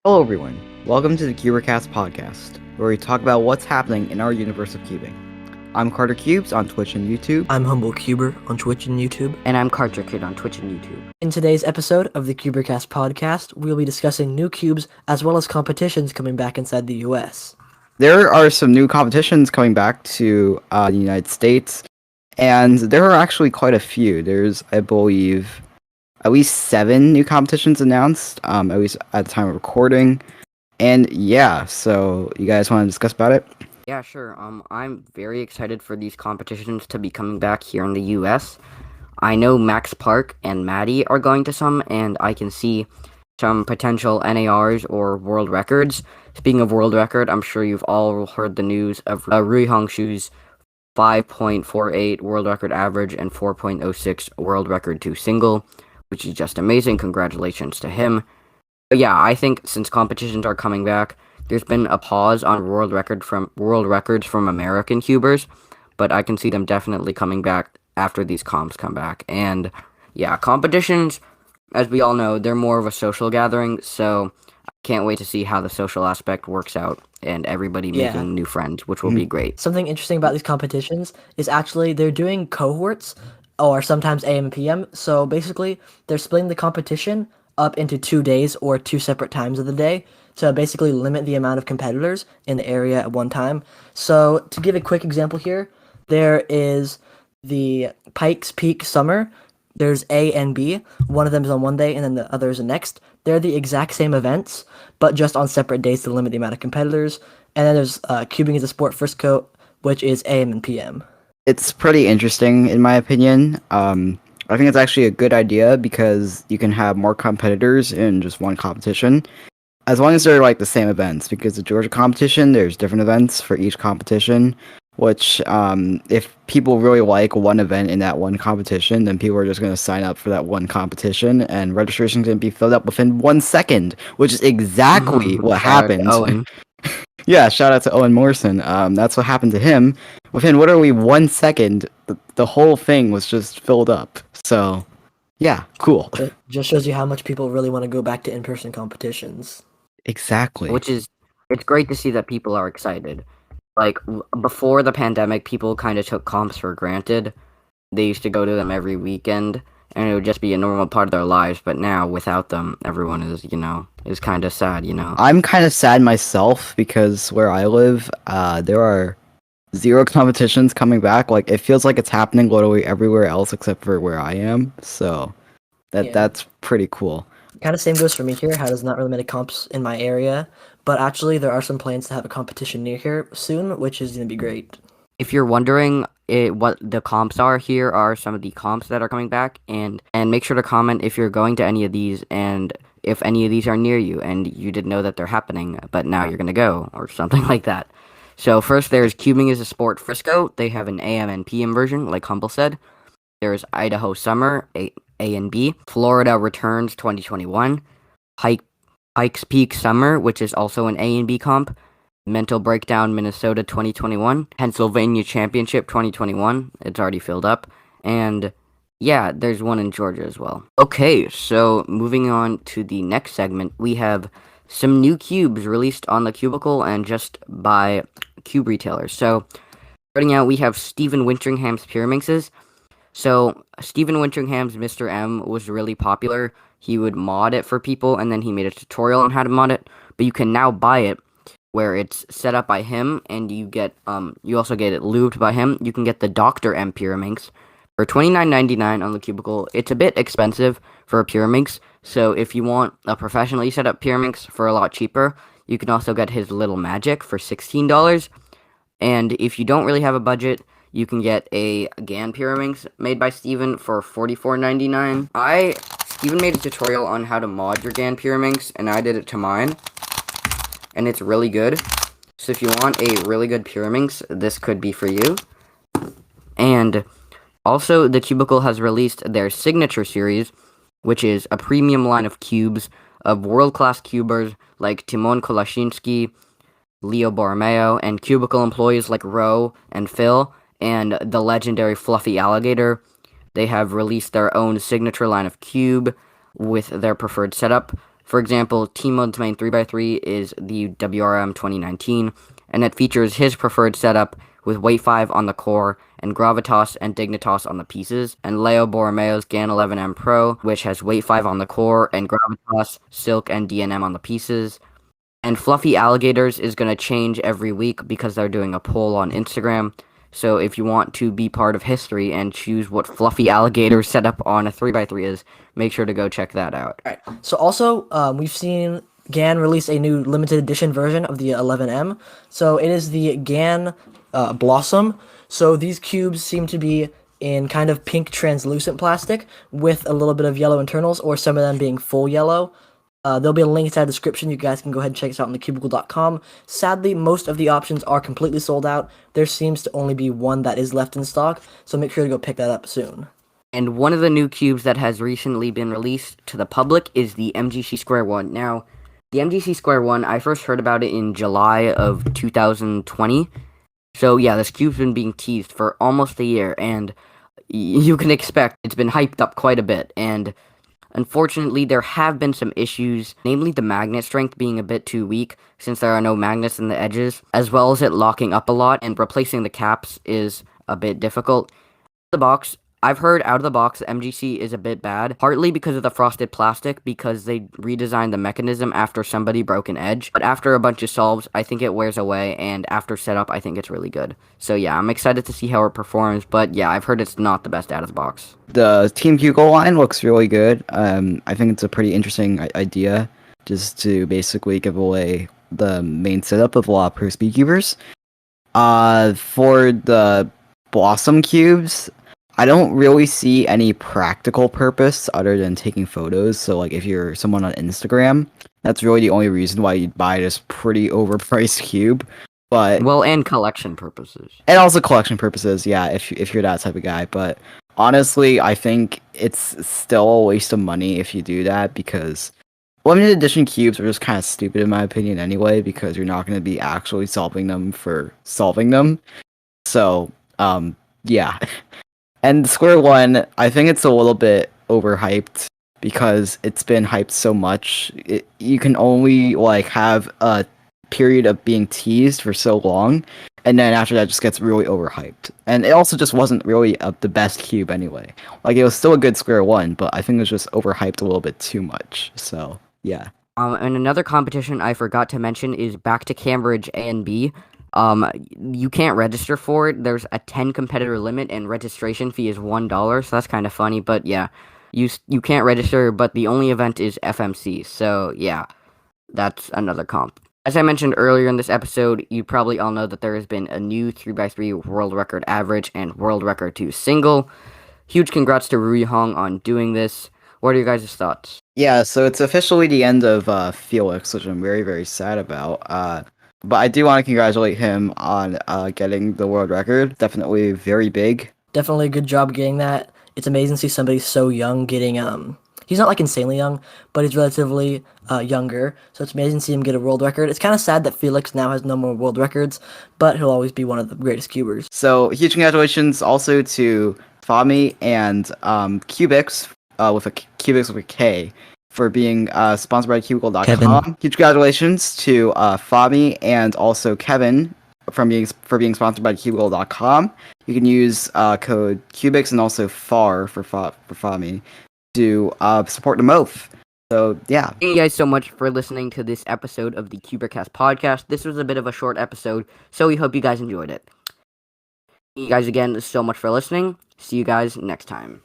Hello, everyone. Welcome to the CuberCast Podcast, where we talk about what's happening in our universe of cubing. I'm Carter Cubes on Twitch and YouTube. I'm Humble Cuber on Twitch and YouTube. And I'm Carter Kid on Twitch and YouTube. In today's episode of the CuberCast Podcast, we'll be discussing new cubes as well as competitions coming back inside the US. There are some new competitions coming back to the United States, and there are actually quite a few. There's, I believe, at least 7 new competitions announced, at least at the time of recording. And yeah, so you guys want to discuss about it? Yeah, sure. I'm very excited for these competitions to be coming back here in the US. I know Max Park and Maddie are going to some, and I can see some potential NARs or world records. Speaking of world record, I'm sure you've all heard the news of Rui Hongshu's 5.48 world record average and 4.06 world record to single, which is just amazing. Congratulations to him. But yeah, I think since competitions are coming back, there's been a pause on world records from American cubers, but I can see them definitely coming back after these comps come back. And yeah, competitions, as we all know, they're more of a social gathering, so I can't wait to see how the social aspect works out and everybody making new friends, which will be great. Something interesting about these competitions is actually they're doing cohorts, or sometimes AM and PM. So basically, they're splitting the competition up into 2 days or 2 separate times of the day to basically limit the amount of competitors in the area at one time. So to give a quick example here, there is the Pikes Peak Summer. There's A and B. One of them is on one day and then the other is the next. They're the exact same events, but just on separate days to limit the amount of competitors. And then there's Cubing is a Sport Frisco, which is AM and PM. It's pretty interesting, in my opinion. I think it's actually a good idea because you can have more competitors in just one competition, as long as they're like the same events. Because the Georgia competition, there's different events for each competition, which if people really like one event in that one competition, then people are just going to sign up for that one competition, and registration is going to be filled up within 1 second, which is exactly what happened. Owen. Yeah, shout out to Owen Morrison. That's what happened to him. Within literally 1 second, the whole thing was just filled up. So, yeah, cool. It just shows you how much people really want to go back to in-person competitions. Exactly. It's great to see that people are excited. Like, before the pandemic, people kind of took comps for granted. They used to go to them every weekend, and it would just be a normal part of their lives. But now, without them, everyone is kind of sad, I'm kind of sad myself because where I live, there are 0 competitions coming back. Like, it feels like it's happening literally everywhere else except for where I am. So, that's pretty cool. Kind of same goes for me here. There's not really many comps in my area, but actually there are some plans to have a competition near here soon, which is going to be great. If you're wondering what the comps are, here are some of the comps that are coming back, and make sure to comment if you're going to any of these and if any of these are near you and you didn't know that they're happening, but now you're going to go, or something like that. So first there's Cubing is a Sport Frisco. They have an AM and PM version, like Humble said. There's Idaho Summer, A and B. Florida Returns 2021. Pikes Peak Summer, which is also an A and B comp. Mental Breakdown Minnesota 2021. Pennsylvania Championship 2021. It's already filled up. And yeah, there's one in Georgia as well. Okay, so moving on to the next segment, we have some new cubes released on the Cubicle and just by cube retailers. So starting out, we have Stephen Winteringham's Pyraminxes. So Stephen Winteringham's Mr. M was really popular. He would mod it for people, and then he made a tutorial on how to mod it. But you can now buy it, where it's set up by him, and you also get it lubed by him. You can get the Dr. M Pyraminx for $29.99 on the Cubicle. It's a bit expensive for a Pyraminx, so if you want a professionally set up Pyraminx for a lot cheaper, you can also get his Little Magic for $16. And if you don't really have a budget, you can get a GAN Pyraminx made by Steven for $44.99. Steven made a tutorial on how to mod your GAN Pyraminx, and I did it to mine, and it's really good. So if you want a really good Pyraminx, this could be for you. And also, the Cubicle has released their Signature Series, which is a premium line of cubes of world-class cubers like Timon Kolashinsky, Leo Borromeo, and Cubicle employees like Ro and Phil, and the legendary Fluffy Alligator. They have released their own signature line of cube with their preferred setup. For example, T-Mode's main 3x3 is the WRM 2019, and it features his preferred setup with Weight 5 on the core and Gravitas and Dignitas on the pieces, and Leo Borromeo's GAN 11M Pro, which has Weight 5 on the core and Gravitas, Silk, and DNM on the pieces. And Fluffy Alligators is going to change every week because they're doing a poll on Instagram. So if you want to be part of history and choose what Fluffy Alligator's setup on a 3x3 is, make sure to go check that out. All right. So also, we've seen GAN release a new limited edition version of the 11M. So it is the GAN Blossom. So these cubes seem to be in kind of pink translucent plastic with a little bit of yellow internals, or some of them being full yellow. There'll be a link inside the description. You guys can go ahead and check us out on thecubicle.com. Sadly, most of the options are completely sold out. There seems to only be one that is left in stock, so make sure to go pick that up soon. And one of the new cubes that has recently been released to the public is the MGC Square One. Now, the MGC Square One, I first heard about it in July of 2020. So yeah, this cube's been being teased for almost a year, and you can expect it's been hyped up quite a bit. And unfortunately, there have been some issues, namely the magnet strength being a bit too weak since there are no magnets in the edges, as well as it locking up a lot, and replacing the caps is a bit difficult. The box, I've heard out of the box, the MGC is a bit bad, partly because of the frosted plastic, because they redesigned the mechanism after somebody broke an edge. But after a bunch of solves, I think it wears away, and after setup, I think it's really good. So yeah, I'm excited to see how it performs, but yeah, I've heard it's not the best out of the box. The Team Hugo line looks really good. I think it's a pretty interesting idea, just to basically give away the main setup of a lot of pro speed cubers. For the Blossom cubes, I don't really see any practical purpose other than taking photos. So like if you're someone on Instagram, that's really the only reason why you'd buy this pretty overpriced cube. But well, and collection purposes. And also collection purposes, yeah, if you're that type of guy. But honestly, I think it's still a waste of money if you do that, because limited edition cubes are just kind of stupid in my opinion anyway, because you're not going to be actually solving them for solving them. So, yeah. And the Square One, I think it's a little bit overhyped because it's been hyped so much. You can only like have a period of being teased for so long, and then after that, it just gets really overhyped. And it also just wasn't really the best cube anyway. Like it was still a good Square One, but I think it was just overhyped a little bit too much. So yeah. And another competition I forgot to mention is Back to Cambridge A and B. You can't register for it. There's a 10 competitor limit, and registration fee is $1, so that's kind of funny. But yeah, you can't register, but the only event is FMC. So yeah, that's another comp. As I mentioned earlier in this episode, you probably all know that there has been a new 3x3 world record average and world record 2 single. Huge congrats to Rui Hong on doing this. What are your guys' thoughts? Yeah, so it's officially the end of Felix, which I'm very, very sad about. But I do want to congratulate him on getting the world record. Definitely very big. Definitely a good job getting that. It's amazing to see somebody so young getting he's not like insanely young, but he's relatively younger. So it's amazing to see him get a world record. It's kind of sad that Felix now has no more world records, but he'll always be one of the greatest cubers. So huge congratulations also to Fami and Cubics with a K, for being sponsored by thecubicle.com. Kevin. Huge congratulations to Fami and also Kevin for being sponsored by thecubicle.com. You can use code Cubics and also FAR for Fami to support them both. So yeah. Thank you guys so much for listening to this episode of the CuberCast Podcast. This was a bit of a short episode, so we hope you guys enjoyed it. Thank you guys again so much for listening. See you guys next time.